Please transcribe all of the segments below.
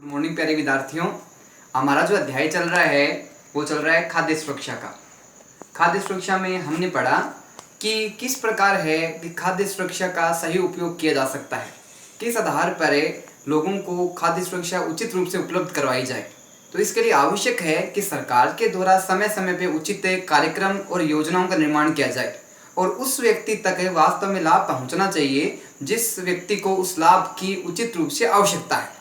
Good morning प्यारे विद्यार्थियों। हमारा जो अध्याय चल रहा है वो चल रहा है खाद्य सुरक्षा का। खाद्य सुरक्षा में हमने पढ़ा कि किस प्रकार है कि खाद्य सुरक्षा का सही उपयोग किया जा सकता है, किस आधार पर लोगों को खाद्य सुरक्षा उचित रूप से उपलब्ध करवाई जाए। तो इसके लिए आवश्यक है कि सरकार के द्वारा समय समय पर उचित कार्यक्रम और योजनाओं का निर्माण किया जाए और उस व्यक्ति तक वास्तव में लाभ पहुंचना चाहिए जिस व्यक्ति को उस लाभ की उचित रूप से आवश्यकता है।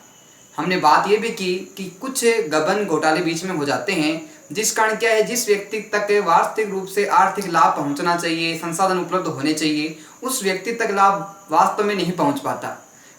हमने बात ये भी की कि कुछ गबन घोटाले बीच में हो जाते हैं, जिस कारण क्या है, जिस व्यक्ति तक वास्तविक रूप से आर्थिक लाभ पहुंचना चाहिए, संसाधन उपलब्ध होने चाहिए, उस व्यक्ति तक लाभ वास्तव में नहीं पहुंच पाता।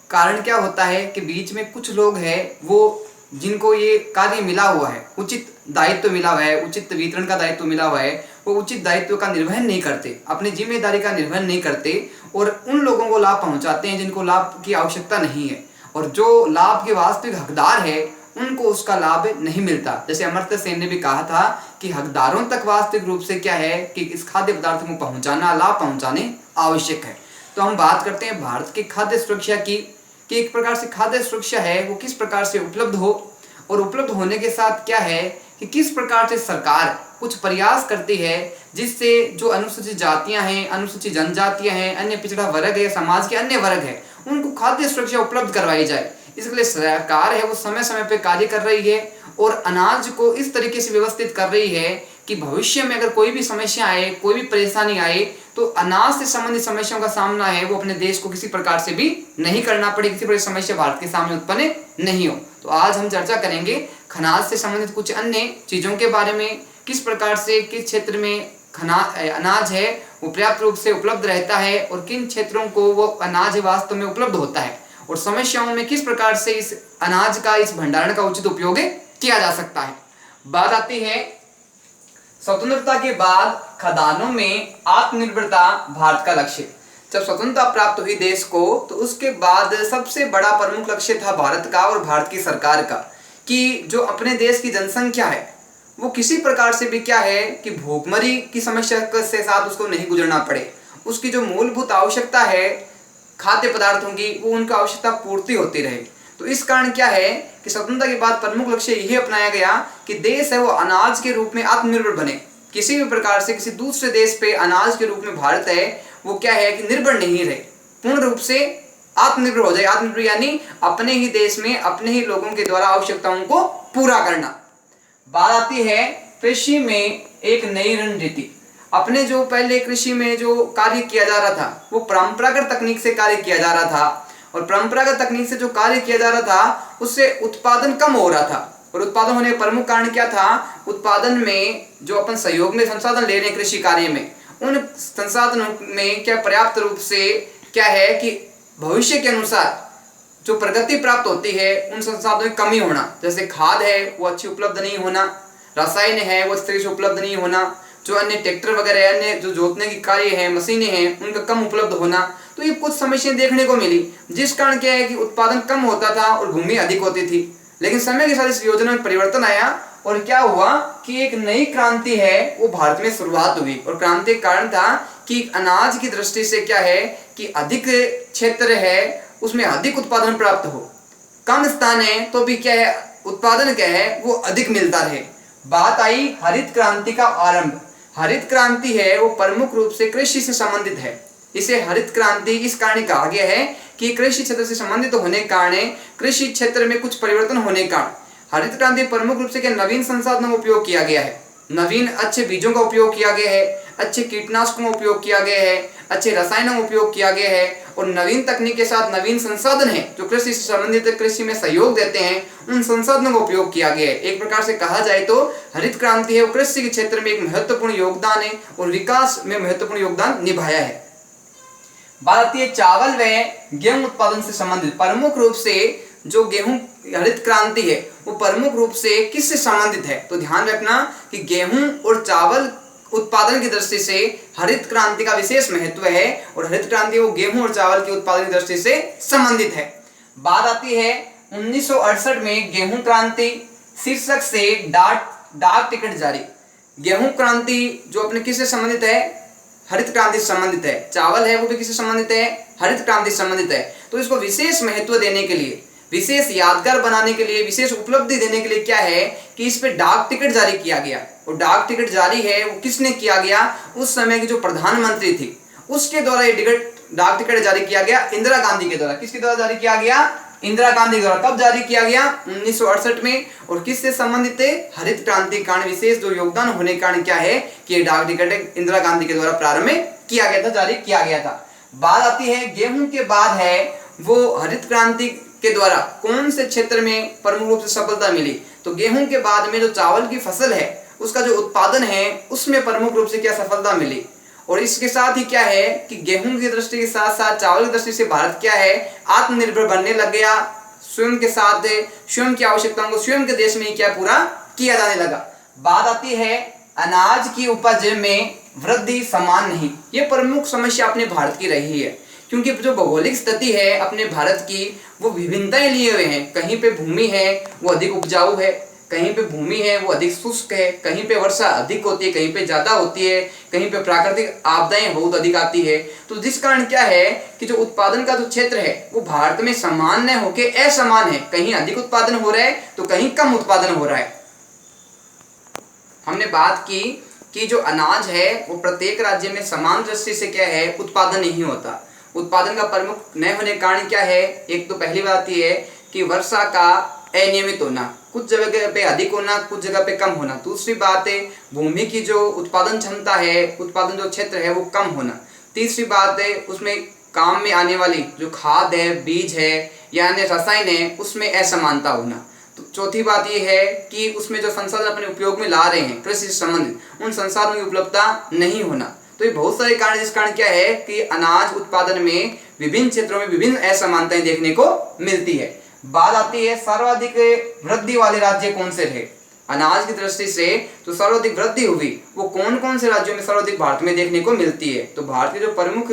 कारण क्या होता है कि बीच में कुछ लोग हैं वो जिनको ये कार्य मिला हुआ है, उचित दायित्व मिला हुआ है, उचित वितरण का दायित्व मिला हुआ है, वो उचित दायित्व का निर्वहन नहीं करते, अपनी जिम्मेदारी का निर्वहन नहीं करते और उन लोगों को लाभ पहुंचाते हैं जिनको लाभ की आवश्यकता नहीं है, और जो लाभ के वास्तविक हकदार है उनको उसका लाभ नहीं मिलता। जैसे अमर्त्य सेन ने भी कहा था कि हकदारों तक वास्तविक रूप से क्या है कि इस खाद्य पदार्थ को पहुंचाना, लाभ पहुंचाने आवश्यक है। तो हम बात करते हैं भारत की खाद्य सुरक्षा की कि एक प्रकार से खाद्य सुरक्षा है वो किस प्रकार से उपलब्ध हो, और उपलब्ध होने के साथ क्या है कि किस प्रकार से सरकार कुछ प्रयास करती है जिससे जो अनुसूचित जातियां हैं, अनुसूचित जनजातियां हैं, अन्य पिछड़ा वर्ग है, समाज के अन्य वर्ग है, उनको खाद्य सुरक्षा उपलब्ध करवाई जाए। इसके लिए सरकार है वो समय समय पे कार्य कर रही है और अनाज को इस तरीके से व्यवस्थित कर रही है कि भविष्य में अगर कोई भी समस्या आए, कोई भी परेशानी आए, तो अनाज से संबंधित समस्याओं का सामना है वो अपने देश को किसी प्रकार से भी नहीं करना पड़े, किसी प्रकार की समस्या भारत के सामने उत्पन्न नहीं हो। तो आज हम चर्चा करेंगे खनाज से संबंधित कुछ अन्य चीजों के बारे में, किस प्रकार से किस क्षेत्र में अनाज है वो पर्याप्त रूप से उपलब्ध रहता है और किन क्षेत्रों को वो अनाज वास्तव में उपलब्ध होता है, और समस्याओं में किस प्रकार से इस अनाज का, इस भंडारण का उचित उपयोग किया जा सकता है। बात आती है स्वतंत्रता के बाद खदानों में आत्मनिर्भरता भारत का लक्ष्य। जब स्वतंत्रता प्राप्त हुई देश को तो उसके बाद सबसे बड़ा प्रमुख लक्ष्य था भारत का और भारत की सरकार का कि जो अपने देश की जनसंख्या है वो किसी प्रकार से भी क्या है कि भूखमरी की समस्या के साथ उसको नहीं गुजरना पड़े, उसकी जो मूलभूत आवश्यकता है खाद्य पदार्थों की वो उनका आवश्यकता पूर्ति होती रहे। तो इस कारण क्या है कि स्वतंत्रता के बाद प्रमुख लक्ष्य यही अपनाया गया कि देश है वो अनाज के रूप में आत्मनिर्भर बने, किसी भी प्रकार से किसी दूसरे देश पे अनाज के रूप में भारत है वो क्या है कि निर्भर नहीं रहे, पूर्ण रूप से आत्मनिर्भर हो जाए। आत्मनिर्भर यानी अपने ही देश में अपने ही लोगों के द्वारा आवश्यकताओं को पूरा करना। बात आती है कृषि में एक नई रणनीति। अपने जो पहले कृषि में जो कार्य किया जा रहा था वो परंपरागत तकनीक से कार्य किया जा रहा था, और परंपरागत तकनीक से जो कार्य किया जा रहा था उससे उत्पादन कम हो रहा था, और उत्पादन होने का प्रमुख कारण क्या था, उत्पादन में जो अपन सहयोग में संसाधन ले रहे हैं कृषि कार्य में, उन संसाधनों में क्या पर्याप्त रूप से क्या है कि भविष्य के अनुसार जो प्रगति प्राप्त होती है उन संसाधनों की कमी होना, जैसे खाद है वो अच्छी उपलब्ध नहीं होना, रसायन है वो इस तरह से उपलब्ध नहीं होना, जो अन्य ट्रैक्टर वगैरह अन्य जो जोतने की कार्य है, मशीनें हैं, उनका कम उपलब्ध होना। तो ये कुछ समस्याएं देखने को मिली, जिस कारण क्या है कि उत्पादन कम होता था और भूमि अधिक होती थी। लेकिन समय के साथ इस योजना में परिवर्तन आया और क्या हुआ कि एक नई क्रांति है वो भारत में शुरुआत हुई, और क्रांति का कारण था कि अनाज की दृष्टि से क्या है कि अधिक क्षेत्र है उसमें अधिक उत्पादन प्राप्त हो, कम स्थान है तो भी क्या है उत्पादन क्या है वो अधिक मिलता रहे। बात आई हरित क्रांति का आरंभ। हरित क्रांति है वो प्रमुख रूप से कृषि से संबंधित है। इसे हरित क्रांति इस कारण कहा गया है कि कृषि क्षेत्र से संबंधित होने के कारण, कृषि क्षेत्र में कुछ परिवर्तन होने के कारण हरित क्रांति प्रमुख रूप से क्या नवीन संसाधनों का उपयोग किया गया है, नवीन अच्छे बीजों का उपयोग किया गया है, अच्छे कीटनाशकों का उपयोग किया गया है, अच्छे रसायनों का उपयोग किया गया है, और नवीन तकनीक के साथ नवीन संसाधन है जो कृषि से संबंधित कृषि में सहयोग देते हैं, उन संसाधनों का उपयोग किया गया है। एक प्रकार से कहा जाए तो हरित क्रांति है वो कृषि के क्षेत्र में एक महत्वपूर्ण योगदान है और विकास में महत्वपूर्ण योगदान निभाया है। बात आती है चावल व गेहूं उत्पादन से संबंधित। प्रमुख रूप से जो गेहूं हरित क्रांति है वो प्रमुख रूप से किससे संबंधित है, तो ध्यान रखना कि गेहूं और चावल उत्पादन की दृष्टि से हरित क्रांति का विशेष महत्व है, और हरित क्रांति वो गेहूं और चावल के उत्पादन की दृष्टि से संबंधित है। बात आती है 1968 में गेहूं क्रांति शीर्षक से डाक टिकट जारी। गेहूं क्रांति जो अपने किससे संबंधित है, हरित क्रांति से संबंधित है। चावल है वो भी किससे संबंधित है, हरित क्रांति से संबंधित है। तो इसको विशेष महत्व देने के लिए विशेष यादगार बनाने के लिए, विशेष उपलब्धि देने के लिए क्या है कि इस पे डाक टिकट जारी किया गया। और डाक टिकट जारी है वो किसने किया गया, उस समय की जो प्रधानमंत्री थी उसके द्वारा ये डाक टिकट जारी किया गया, इंदिरा गांधी के द्वारा। किसके द्वारा जारी किया गया, इंदिरा गांधी द्वारा। कब जारी किया गया, 1968 में। और किससे संबंधित है, हरित क्रांति के कारण विशेष जो योगदान होने के कारण क्या है कि ये डाक टिकट इंदिरा गांधी के द्वारा प्रारंभ किया गया था, जारी किया गया था। बात आती है गेहूं के बाद है वो हरित क्रांति के द्वारा कौन से क्षेत्र में प्रमुख रूप से सफलता मिली। तो गेहूं के बाद में जो चावल की फसल है उसका जो उत्पादन है उसमें प्रमुख रूप से क्या सफलता मिली। और इसके साथ ही क्या है कि गेहूं की दृष्टि के साथ साथ चावल की दृष्टि से भारत क्या है, आत्मनिर्भर बनने लग गया। स्वयं के साथ स्वयं की आवश्यकताओं को स्वयं के देश में ही क्या पूरा किया जाने लगा। बात आती है अनाज की उपज में वृद्धि समान नहीं। ये प्रमुख समस्या अपने भारत की रही है, क्योंकि जो भौगोलिक स्थिति है अपने भारत की वो विभिन्नताएं लिए हुए हैं। कहीं पे भूमि है वो अधिक उपजाऊ है, कहीं पे भूमि है वो अधिक शुष्क है, कहीं पे वर्षा अधिक होती है, कहीं पे ज्यादा होती है, कहीं पे प्राकृतिक आपदाएं बहुत अधिक आती है। तो जिस कारण क्या है कि जो उत्पादन का जो क्षेत्र है वो भारत में समान न होके असमान है। कहीं अधिक उत्पादन हो रहा है तो कहीं कम उत्पादन हो रहा है। हमने बात की कि जो अनाज है वो प्रत्येक राज्य में समान दृष्टि से क्या है उत्पादन नहीं होता। उत्पादन का प्रमुख न होने के कारण क्या है, एक तो पहली बात यह है कि वर्षा का अनियमित होना, कुछ जगह पे अधिक होना, कुछ जगह पे कम होना। दूसरी बात है भूमि की जो उत्पादन क्षमता है, उत्पादन जो क्षेत्र है वो कम होना। तीसरी बात है उसमें काम में आने वाली जो खाद है, बीज है या अन्य रसायन है उसमें असमानता होना। तो चौथी बात यह है कि उसमें जो संसाधन अपने उपयोग में ला रहे हैं कृषि से संबंधित उन संसाधनों की उपलब्धता नहीं होना। तो ये बहुत सारे कारण, जिस कारण क्या है कि अनाज उत्पादन में विभिन्न क्षेत्रों में विभिन्न असमानताएं देखने को मिलती है। बात आती है सर्वाधिक वृद्धि वाले राज्य कौन से रहे। अनाज की दृष्टि से जो सर्वाधिक वृद्धि हुई वो कौन कौन से राज्यों में सर्वाधिक भारत में देखने को मिलती है। तो भारत के जो प्रमुख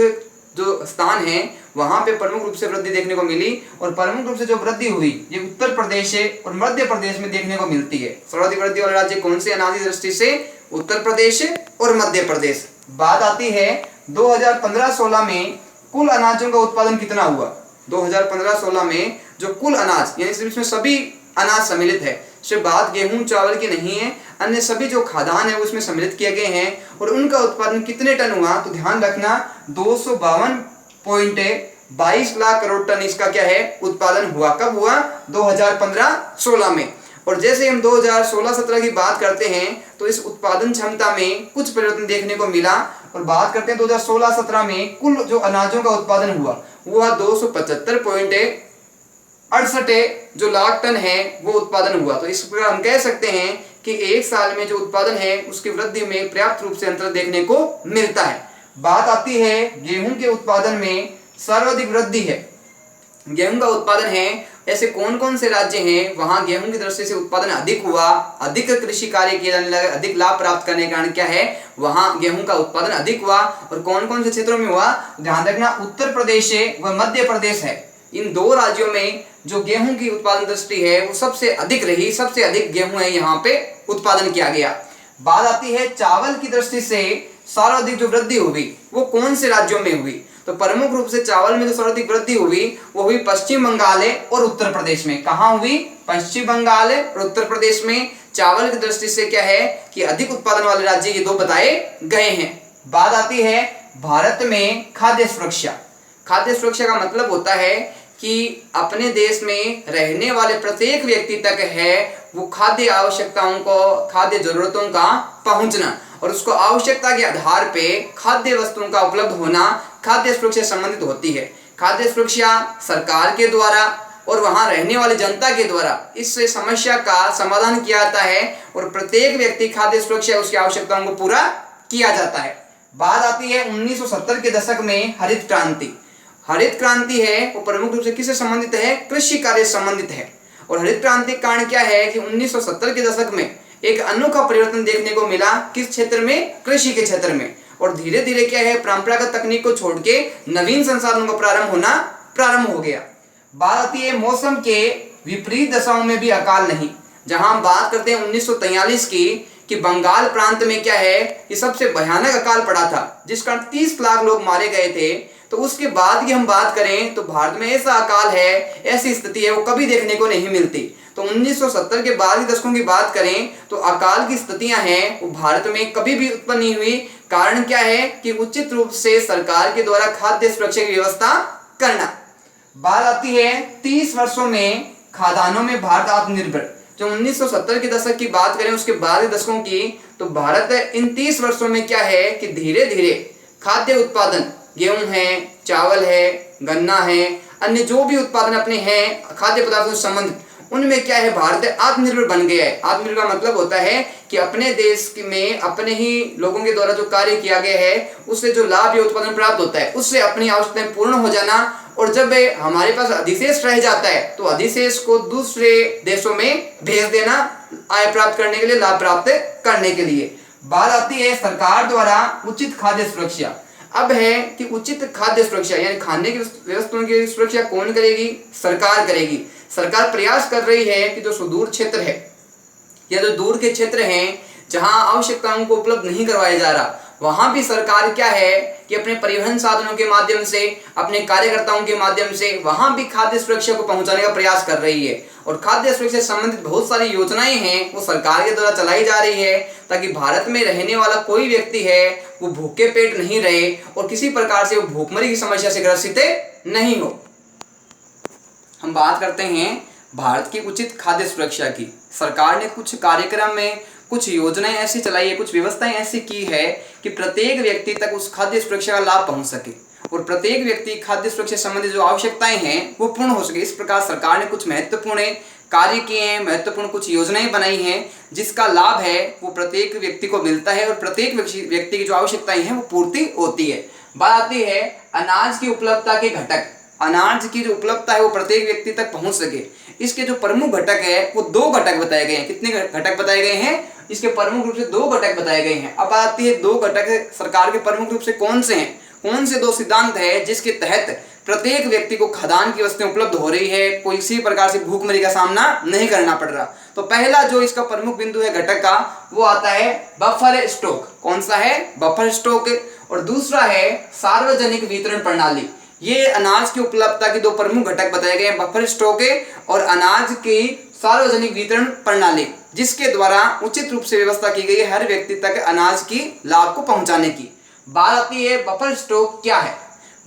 जो स्थान है वहां पे प्रमुख रूप से वृद्धि देखने को मिली। और प्रमुख रूप से जो वृद्धि हुई ये उत्तर प्रदेश और मध्य प्रदेश में देखने को मिलती है। सर्वाधिक वृद्धि वाले राज्य कौन से अनाज की दृष्टि से, उत्तर प्रदेश और मध्य प्रदेश। बात आती है 2015-16 में कुल अनाजों का उत्पादन कितना हुआ। 2015-16 में जो कुल अनाज यानी इसमें सभी अनाज सम्मिलित है, सिर्फ बात गेहूं चावल की नहीं है, अन्य सभी जो खाद्यान्न है उसमें सम्मिलित किए गए हैं। और उनका उत्पादन कितने टन हुआ, तो ध्यान रखना 252.22 लाख करोड़ टन इसका क्या है उत्पादन हुआ। कब हुआ, 2015-16 में। और जैसे हम 2016-17 की बात करते हैं तो इस उत्पादन क्षमता में कुछ परिवर्तन देखने को मिला। और बात करते हैं 2016-17 में कुल जो अनाजों का उत्पादन हुआ वो 275.68 जो लाख टन है वो उत्पादन हुआ। तो इस प्रकार हम कह सकते हैं कि एक साल में जो उत्पादन है उसकी वृद्धि में पर्याप्त रूप से अंतर देखने को मिलता है। बात आती है गेहूं के उत्पादन में सर्वाधिक वृद्धि है। गेहूं का उत्पादन है, ऐसे कौन कौन से राज्य हैं वहां गेहूं की दृष्टि से उत्पादन अधिक हुआ, अधिक कृषि कार्य किए जाने लगे, अधिक लाभ प्राप्त करने के कारण क्या है वहां गेहूं का उत्पादन अधिक हुआ। और कौन कौन से क्षेत्रों में हुआ, ध्यान रखना उत्तर प्रदेश व मध्य प्रदेश है। इन दो राज्यों में जो गेहूं की उत्पादन दृष्टि है वो सबसे अधिक रही, सबसे अधिक गेहूं है यहाँ पे उत्पादन किया गया। बात आती है चावल की दृष्टि से सर्वाधिक जो वृद्धि हुई वो कौन से राज्यों में हुई। तो प्रमुख रूप से चावल में जो सर्वाधिक वृद्धि हुई वो हुई पश्चिम बंगाल और उत्तर प्रदेश में। कहाँ हुई, पश्चिम बंगाल और उत्तर प्रदेश में। चावल की दृष्टि से क्या है कि अधिक उत्पादन वाले राज्य ये दो बताए गए हैं। बात आती है भारत में खाद्य सुरक्षा। खाद्य सुरक्षा का मतलब होता है कि अपने देश में रहने वाले प्रत्येक व्यक्ति तक है वो खाद्य आवश्यकताओं को, खाद्य जरूरतों का पहुंचना और उसको आवश्यकता के आधार पे खाद्य वस्तुओं का उपलब्ध होना खाद्य सुरक्षा संबंधित होती है। खाद्य सुरक्षा सरकार के द्वारा और वहां रहने वाली जनता के द्वारा इस समस्या का समाधान किया जाता है और प्रत्येक व्यक्ति खाद्य सुरक्षा उसकी आवश्यकताओं को पूरा किया जाता है। बात आती है 1970 के दशक में हरित क्रांति। हरित क्रांति है वो प्रमुख रूप से किससे संबंधित है, कृषि कार्य से संबंधित है। और हरित क्रांति का कारण क्या है कि 1970 के दशक में एक अनोखा परिवर्तन देखने को मिला। किस क्षेत्र में, कृषि के क्षेत्र में। और धीरे धीरे क्या है परंपरागत तकनीक को छोड़ के नवीन संसाधनों का प्रारंभ हो गया। बात आती है मौसम के विपरीत दशाओं में भी अकाल नहीं। जहां हम बात करते हैं 1943 की कि बंगाल प्रांत में क्या है कि सबसे भयानक अकाल पड़ा था जिस कारण 30 लाख लोग मारे गए थे। तो उसके बाद की हम बात करें तो भारत में ऐसा अकाल है, ऐसी स्थिति है वो कभी देखने को नहीं मिलती। तो 1970 के बाद के दशकों की बात करें तो अकाल की स्थितियां हैं वो भारत में कभी भी उत्पन्न नहीं हुई। कारण क्या है कि उचित रूप से सरकार के द्वारा खाद्य सुरक्षा की व्यवस्था करना। बात आती है 30 वर्षों में खाद्यान्नों में भारत आत्मनिर्भर। जो 1970 के दशक की बात करें उसके बाद के दशकों की, तो भारत इन 30 वर्षों में क्या है कि धीरे धीरे खाद्य उत्पादन, गेहूं है, चावल है, गन्ना है, अन्य जो भी उत्पादन अपने हैं खाद्य पदार्थों से संबंधित, उनमें क्या है भारत आत्मनिर्भर बन गया है। आत्मनिर्भर का मतलब होता है कि अपने देश में अपने ही लोगों के द्वारा जो कार्य किया गया है उससे जो लाभ या उत्पादन प्राप्त होता है उससे अपनी आवश्यकताएं पूर्ण हो जाना, और जब हमारे पास अधिशेष रह जाता है तो अधिशेष को दूसरे देशों में भेज देना, आय प्राप्त करने के लिए, लाभ प्राप्त करने के लिए। बात आती है सरकार द्वारा उचित खाद्य सुरक्षा। अब है कि उचित खाद्य सुरक्षा यानी खाने की वस्तुओं की सुरक्षा कौन करेगी? सरकार करेगी। सरकार प्रयास कर रही है कि जो सुदूर क्षेत्र है या जो दूर के क्षेत्र हैं जहां आवश्यकताओं को उपलब्ध नहीं करवाया जा रहा, वहां भी सरकार क्या है कि अपने परिवहन साधनों के माध्यम से, अपने कार्यकर्ताओं के माध्यम से वहां भी खाद्य सुरक्षा को पहुंचाने का प्रयास कर रही है। और खाद्य सुरक्षा से संबंधित बहुत सारी योजनाएं हैं वो सरकार के द्वारा चलाई जा रही है ताकि भारत में रहने वाला कोई व्यक्ति है वो भूखे पेट नहीं रहे और किसी प्रकार से वो भूखमरी की समस्या से ग्रसित नहीं हो। हम बात करते हैं भारत की उचित खाद्य सुरक्षा की। सरकार ने कुछ कार्यक्रम में कुछ योजनाएं ऐसी चलाई है, कुछ व्यवस्थाएं ऐसी की है कि प्रत्येक व्यक्ति तक उस खाद्य सुरक्षा का लाभ पहुंच सके और प्रत्येक व्यक्ति खाद्य सुरक्षा संबंधी जो आवश्यकताएं हैं वो पूर्ण हो सके। इस प्रकार सरकार ने कुछ महत्वपूर्ण कार्य किए हैं, महत्वपूर्ण कुछ योजनाएं बनाई हैं जिसका लाभ है वो प्रत्येक व्यक्ति को मिलता है और प्रत्येक व्यक्ति की जो आवश्यकताएं हैं वो पूर्ति होती है। बात आती है अनाज की उपलब्धता के घटक। अनाज की जो उपलब्धता है वो प्रत्येक व्यक्ति तक पहुंच सके, इसके जो प्रमुख घटक है वो 2 घटक बताए गए हैं। कितने घटक बताए गए हैं? इसके प्रमुख रूप से 2 घटक बताए गए हैं। अब आती है 2 घटक सरकार के प्रमुख रूप से कौन से हैं, कौन से 2 सिद्धांत है जिसके तहत प्रत्येक व्यक्ति को खाद्यान्न की वस्तुएं उपलब्ध हो रही है, कोई किसी प्रकार से भूखमरी का सामना नहीं करना पड़ रहा। तो पहला जो इसका प्रमुख बिंदु है घटक का वो आता है बफर स्टॉक। कौन सा है? Buffer stock. और दूसरा है सार्वजनिक वितरण प्रणाली। ये अनाज की उपलब्धता के 2 प्रमुख घटक बताए गए हैं, बफर स्टॉक और अनाज की सार्वजनिक वितरण प्रणाली, जिसके द्वारा उचित रूप से व्यवस्था की गई है हर व्यक्ति तक अनाज की लाभ को पहुंचाने की। बात आती है बफर स्टॉक क्या है।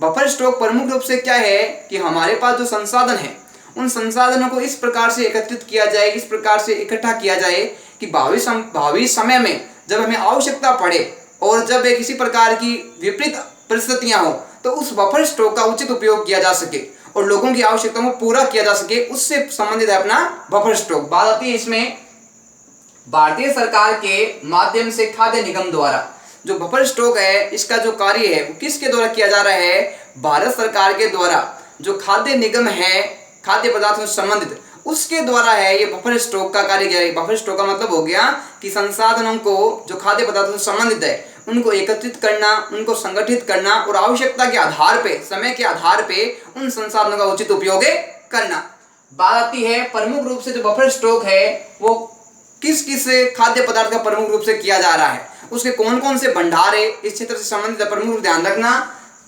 बफर स्टॉक प्रमुख रूप से क्या है कि हमारे पास जो संसाधन है उन संसाधनों को इस प्रकार से एकत्रित किया जाए, इस प्रकार से इकट्ठा किया जाए कि भावी समय में जब हमें आवश्यकता पड़े और जब किसी प्रकार की विपरीत परिस्थितियां हो तो उस बफर स्टॉक का उचित उपयोग किया जा सके और लोगों की आवश्यकताओं को पूरा किया जा सके, उससे संबंधित है अपना बफर स्टॉक। बात आती है इसमें भारतीय सरकार के माध्यम से खाद्य निगम द्वारा जो बफर स्टॉक है इसका जो कार्य है वो किसके द्वारा किया जा रहा है? भारत सरकार के द्वारा। जो खाद्य निगम है खाद्य पदार्थों से संबंधित उसके द्वारा है ये बफर स्टॉक का कार्य किया है। बफर स्टॉक का मतलब हो गया कि संसाधनों को जो खाद्य पदार्थों से संबंधित है उनको एकत्रित करना, उनको संगठित करना और आवश्यकता के आधार पे, समय के आधार पे उन संसाधनों का उचित उपयोग करना। बात आती है प्रमुख रूप से जो बफर स्टॉक है वो किस किस खाद्य पदार्थ का प्रमुख रूप से किया जा रहा है, उसके कौन कौन से भंडार है, इस क्षेत्र से संबंधित प्रमुख ध्यान रखना।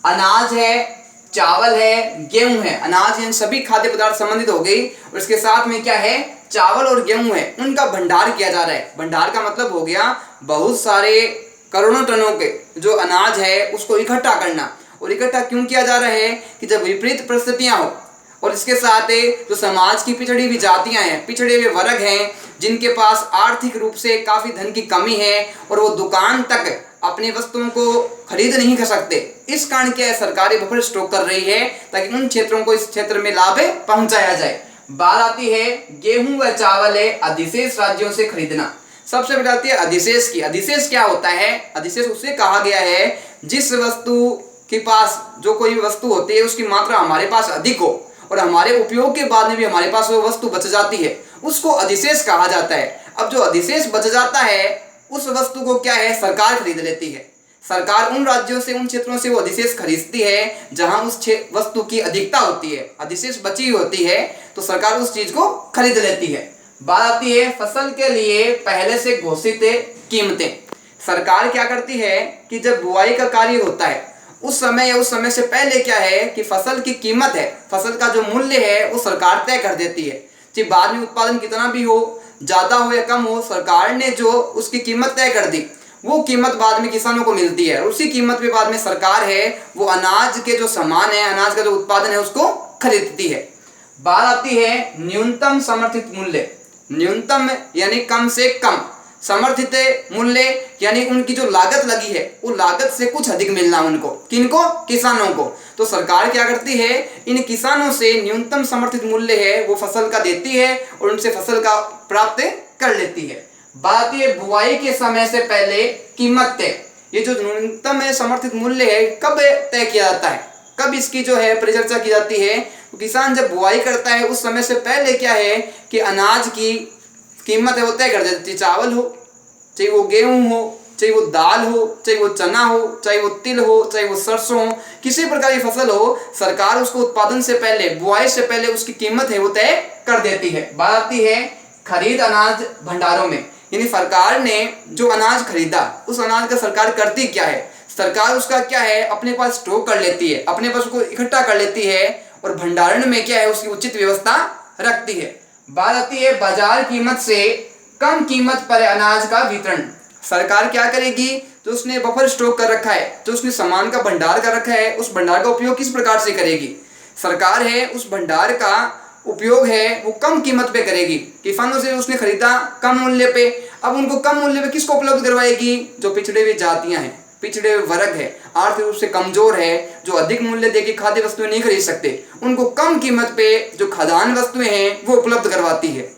अनाज है, चावल है, गेहूं है। अनाज इन सभी खाद्य पदार्थ संबंधित हो गई और इसके साथ में क्या है? चावल और गेहूं है, उनका भंडार किया जा रहा है। भंडार का मतलब हो गया बहुत सारे करोड़ों टनों के जो अनाज है उसको इकट्ठा करना। और इकट्ठा क्यों किया जा रहा है कि जब विपरीत परिस्थितियां हो और इसके साथ जो समाज की पिछड़ी हुई जातियां हैं, पिछड़े हुए वर्ग हैं जिनके पास आर्थिक रूप से काफी धन की कमी है और वो दुकान तक अपनी वस्तुओं को खरीद नहीं कर सकते, इस कारण क्या है सरकारी बफर स्टॉक कर रही है ताकि उन क्षेत्रों को इस क्षेत्र में लाभ पहुंचाया जाए। बात आती है गेहूं व चावल है अधिशेष राज्यों से खरीदना। सबसे पहले आती है अधिशेष की। अधिशेष क्या होता है? अधिशेष उसे कहा गया है जिस वस्तु के पास जो कोई वस्तु होती है उसकी मात्रा हमारे पास अधिक हो और हमारे उपयोग के बाद में भी हमारे पास वो वस्तु बच जाती है, उसको अधिशेष कहा जाता है। अब जो अधिशेष बच जाता है उस वस्तु को क्या है सरकार खरीद लेती है। सरकार उन राज्यों से, उन क्षेत्रों से वो अधिशेष खरीदती है जहां उस वस्तु की अधिकता होती है, अधिशेष बची होती है तो सरकार उस चीज को खरीद लेती है। बात आती है फसल के लिए पहले से घोषित कीमतें। सरकार क्या करती है कि जब बुआई का कार्य होता है उस समय या उस समय से पहले क्या है कि फसल की कीमत है, फसल का जो मूल्य है वो सरकार तय कर देती है। चाहे बाद में उत्पादन कितना भी हो, ज़्यादा हो या कम हो, सरकार ने जो उसकी कीमत तय कर दी वो कीमत बाद में किसानों को मिलती है। उसी कीमत पे बाद में सरकार है वो अनाज के जो सामान है, अनाज का जो उत्पादन है उसको खरीदती है। बात आती है न्यूनतम समर्थित मूल्य। न्यूनतम यानी कम से कम, समर्थित मूल्य यानी उनकी जो लागत लगी है वो लागत से कुछ अधिक मिलना उनको। किनको? किसानों को। तो सरकार क्या करती है, इन किसानों से न्यूनतम समर्थित मूल्य है वो फसल का देती है और उनसे फसल का प्राप्त कर लेती है। बात ये बुआई के समय से पहले कीमत तय। ये जो न्यूनतम समर्थित मूल्य है कब तय किया जाता है, कब इसकी जो है परिचर्चा की जाती है? तो किसान जब बुआई करता है उस समय से पहले क्या है कि अनाज की कीमत है वो तय कर देती है। चावल हो, चाहे वो गेहूं हो, चाहे वो दाल हो, चाहे वो चना हो, चाहे वो तिल हो, चाहे वो सरसों हो, किसी प्रकार की फसल हो, सरकार उसको उत्पादन से पहले, बुआई से पहले उसकी कीमत है वो तय कर देती है। बात आती है खरीद अनाज भंडारों में, यानी सरकार ने जो अनाज खरीदा उस अनाज का सरकार करती क्या है? सरकार उसका क्या है अपने पास स्टॉक कर लेती है, अपने पास उसको इकट्ठा कर लेती है और भंडारण में क्या है उसकी उचित व्यवस्था रखती है। बात आती है बाजार कीमत से कम कीमत पर अनाज का वितरण। सरकार क्या करेगी, जो उसने बफर स्टॉक कर रखा है, जो उसने सामान का भंडार कर रखा है, उस भंडार का उपयोग किस प्रकार से करेगी? सरकार है उस भंडार का उपयोग है वो कम कीमत पे करेगी। किसानों से उसने खरीदा कम मूल्य पे, अब उनको कम मूल्य पे किसको उपलब्ध करवाएगी? जो पिछड़े हुए जातियां हैं, पिछड़े हुए वर्ग है, आर्थिक रूप से कमजोर है, जो अधिक मूल्य देके खाद्य वस्तुएं नहीं खरीद सकते, उनको कम कीमत पे जो खाद्यान्न वस्तुएं हैं वो उपलब्ध करवाती है।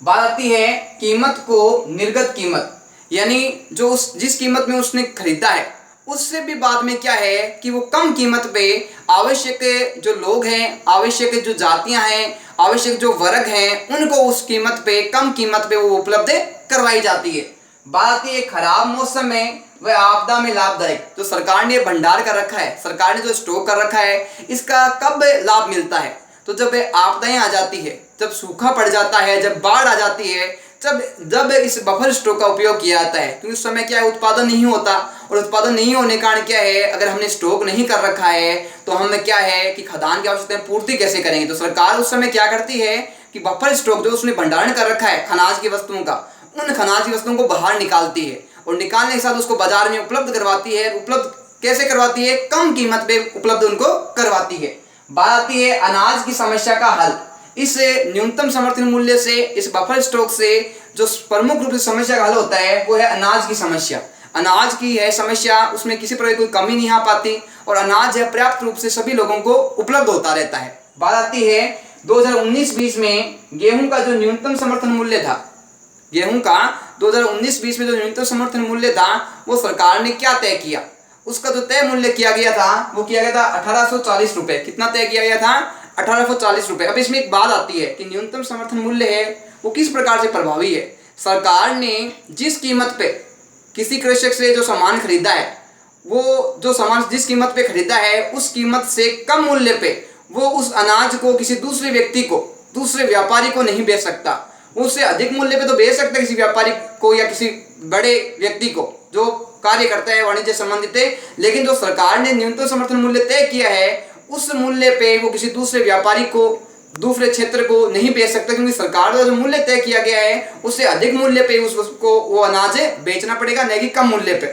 बात आती है कीमत को निर्गत कीमत, यानी जो उस जिस कीमत में उसने खरीदा है उससे भी बाद में क्या है कि वो कम कीमत पे आवश्यक जो लोग हैं, आवश्यक जो जातियां हैं, आवश्यक जो वर्ग हैं, उनको उस कीमत पे, कम कीमत पे वो उपलब्ध करवाई जाती है। बात आती है खराब मौसम में व आपदा में लाभदायक। जो सरकार ने भंडार कर रखा है, सरकार ने जो स्टॉक कर रखा है, इसका कब लाभ मिलता है? तो जब आपदाएं आ जाती है, जब सूखा पड़ जाता है, जब बाढ़ आ जाती है, जब इस बफर स्टॉक का उपयोग किया जाता है, क्योंकि उस समय क्या है उत्पादन नहीं होता, और उत्पादन नहीं होने के कारण क्या है अगर हमने स्टॉक नहीं कर रखा है तो हम क्या है कि खाद्यान्न की आवश्यकता पूर्ति कैसे करेंगे? तो सरकार उस समय क्या करती है कि बफर स्टॉक जो उसने भंडारण कर रखा है खनाज की वस्तुओं का, उन खनाज की वस्तुओं को बाहर निकालती है और निकालने के साथ उसको बाजार में उपलब्ध करवाती है। उपलब्ध कैसे करवाती है? कम कीमत पे उपलब्ध उनको करवाती है। बात आती है अनाज की समस्या का हल। इस न्यूनतम समर्थन मूल्य से, इस बफर स्टॉक से जो प्रमुख रूप से समस्या का हल होता है वो है अनाज की समस्या। अनाज की है समस्या, उसमें किसी प्रकार की कोई कमी नहीं आ पाती और अनाज है पर्याप्त रूप से सभी लोगों को उपलब्ध होता रहता है। बात आती है 2019-20 में गेहूं का जो न्यूनतम समर्थन मूल्य था, गेहूं का 2019-20 में जो न्यूनतम समर्थन मूल्य था वो सरकार ने क्या तय किया? उसका जो तय मूल्य किया गया था वो किया गया था 1840 रुपए। कितना तय किया गया था? 1840 रुपए। अब इसमें एक बात आती है कि न्यूनतम समर्थन मूल्य है वो किस प्रकार से प्रभावी है? सरकार ने जिस कीमत पे किसी कृषक से जो सामान खरीदा है, वो जो सामान जिस कीमत पे खरीदा है उस कीमत से कम मूल्य पे वो उस अनाज को किसी दूसरे व्यक्ति को, दूसरे व्यापारी को नहीं बेच सकता। उससे अधिक मूल्य पे तो बेच सकता है किसी व्यापारी को या किसी बड़े व्यक्ति को जो कार्य करता है वाणिज्य संबंधित है, लेकिन जो सरकार ने न्यूनतम समर्थन मूल्य तय किया है उस मूल्य पे वो किसी दूसरे व्यापारी को, दूसरे क्षेत्र को नहीं बेच सकता, क्योंकि सरकार द्वारा जो मूल्य तय किया गया है उससे अधिक मूल्य पे उसको वो अनाज बेचना पड़ेगा, नहीं कि कम मूल्य पे।